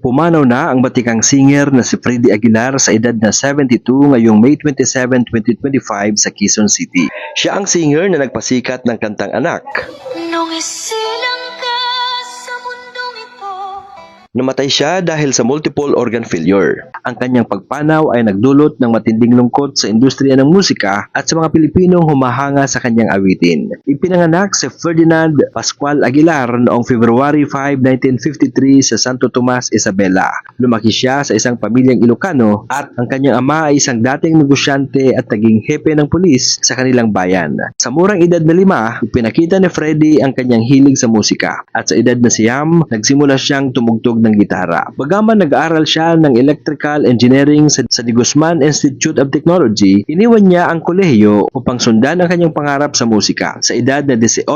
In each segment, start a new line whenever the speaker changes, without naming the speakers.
Pumanaw na ang batikang singer na si Freddy Aguilar sa edad na 72 ngayong May 27, 2025 sa Quezon City. Siya ang singer na nagpasikat ng kantang Anak.
Nung isilang ka sa mundong ito.
Namatay siya dahil sa multiple organ failure. Ang kanyang pagpanaw ay nagdulot ng matinding lungkot sa industriya ng musika at sa mga Pilipinong humahanga sa kanyang awitin. Ipinanganak si Ferdinand Pascual Aguilar noong February 5, 1953 sa Santo Tomas, Isabela. Lumaki siya sa isang pamilyang Ilocano at ang kanyang ama ay isang dating negosyante at naging hepe ng pulis sa kanilang bayan. Sa murang edad na 5, pinakita ni Freddy ang kanyang hilig sa musika at sa edad na 9, nagsimula siyang tumugtog ng gitara. Bagaman nag-aaral siya ng electrical engineering sa De Guzman Institute of Technology, iniwan niya ang kolehiyo upang sundan ang kanyang pangarap sa musika. Sa edad na 18,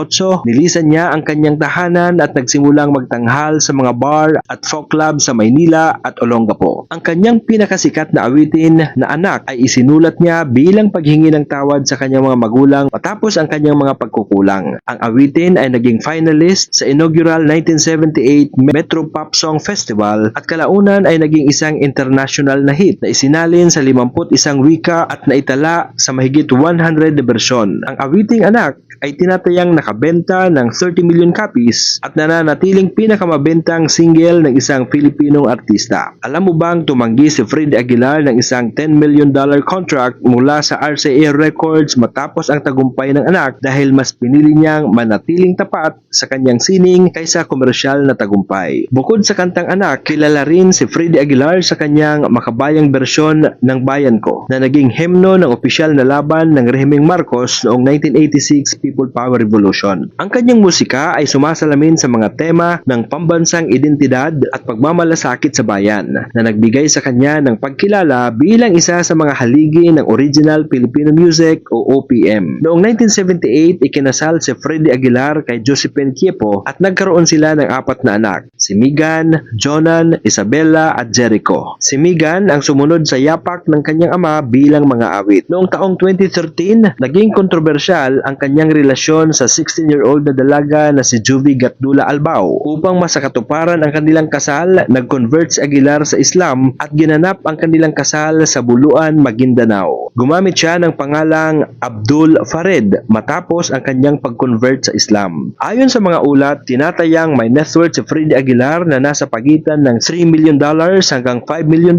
nilisan niya ang kanyang tahanan at nagsimulang magtanghal sa mga bar at folk club sa Maynila at Olongapo. Ang kanyang pinakasikat na awitin na Anak ay isinulat niya bilang paghingi ng tawad sa kanyang mga magulang matapos ang kanyang mga pagkukulang. Ang awitin ay naging finalist sa inaugural 1978 Metro Pop Song Festival at kalaunan ay naging isang international na hit na isinalin sa 51 wika at naitala sa mahigit 100 na bersyon. Ang awiting Anak ay tinatayang nakabenta ng 30 million copies at nananatiling pinakamabentang single ng isang Pilipinong artista. Alam mo bang tumanggi si Freddy Aguilar ng isang $10 million contract mula sa RCA Records matapos ang tagumpay ng Anak dahil mas pinili niyang manatiling tapat sa kanyang sining kaysa komersyal na tagumpay. Bukod sa kantang Anak, kilala rin si Freddy Aguilar sa kanyang makabayang bersyon ng Bayan Ko na naging himno ng opisyal na laban ng Rehimeng Marcos noong 1986 People Power Revolution. Ang kanyang musika ay sumasalamin sa mga tema ng pambansang identidad at pagmamalasakit sa bayan na nagbigay sa kanya ng pagkilala bilang isa sa mga haligi ng original Filipino music o OPM. Noong 1978, ikinasal si Freddy Aguilar kay Josephine Quiepo at nagkaroon sila ng 4 na anak, si Migan, Jonan, Isabella at Jericho. Si Migan ang sumunod sa yapak ng kanyang ama bilang mga awit. Noong taong 2013, naging kontrobersyal ang kanyang relasyon sa 16-year-old na dalaga na si Juvie Gatdula Albao. Upang masakatuparan ang kanilang kasal, nag-convert si Aguilar sa Islam at ginanap ang kanilang kasal sa Buluan, Maguindanao. Gumamit siya ng pangalang Abdul Farid matapos ang kanyang pag-convert sa Islam. Ayon sa mga ulat, tinatayang may net worth si Freddy Aguilar na nasa pagitan ng $3 million hanggang $5 million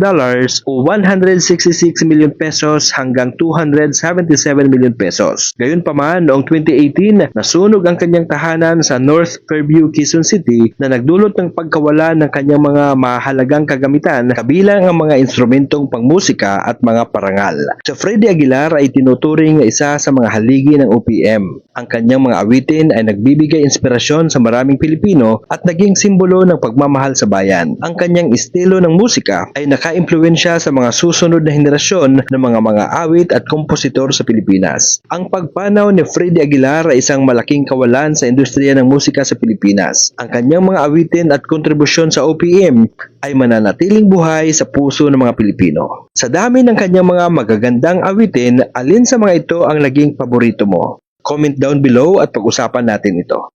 o 166 million pesos hanggang 277 million pesos. Gayunpaman, noong 2018, nasunog ang kanyang tahanan sa North Fairview, Quezon City na nagdulot ng pagkawala ng kanyang mga mahalagang kagamitan kabilang ang mga instrumentong pangmusika at mga parangal. Si Freddy Aguilar ay tinuturing na isa sa mga haligi ng OPM. Ang kanyang mga awitin ay nagbibigay inspirasyon sa maraming Pilipino at naging simbolo ng pagmamahal sa bayan. Ang kanyang estilo ng musika ay naka-impluwensya sa mga susunod na henerasyon ng mga awit at kompositor sa Pilipinas. Ang pagpanaw ni Freddy Aguilar ay isang malaking kawalan sa industriya ng musika sa Pilipinas. Ang kanyang mga awitin at kontribusyon sa OPM ay mananatiling buhay sa puso ng mga Pilipino. Sa dami ng kanyang mga magagandang awitin, alin sa mga ito ang naging paborito mo? Comment down below at pag-usapan natin ito.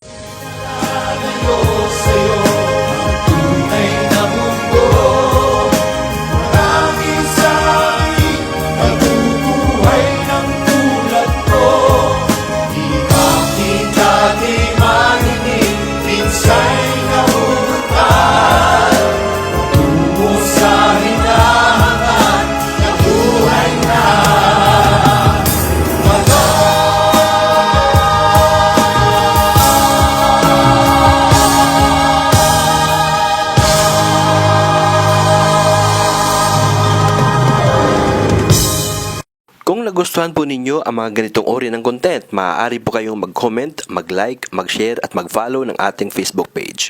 Kung nagustuhan po ninyo ang mga ganitong uri ng content, maaari po kayong mag-comment, mag-like, mag-share at mag-follow ng ating Facebook page.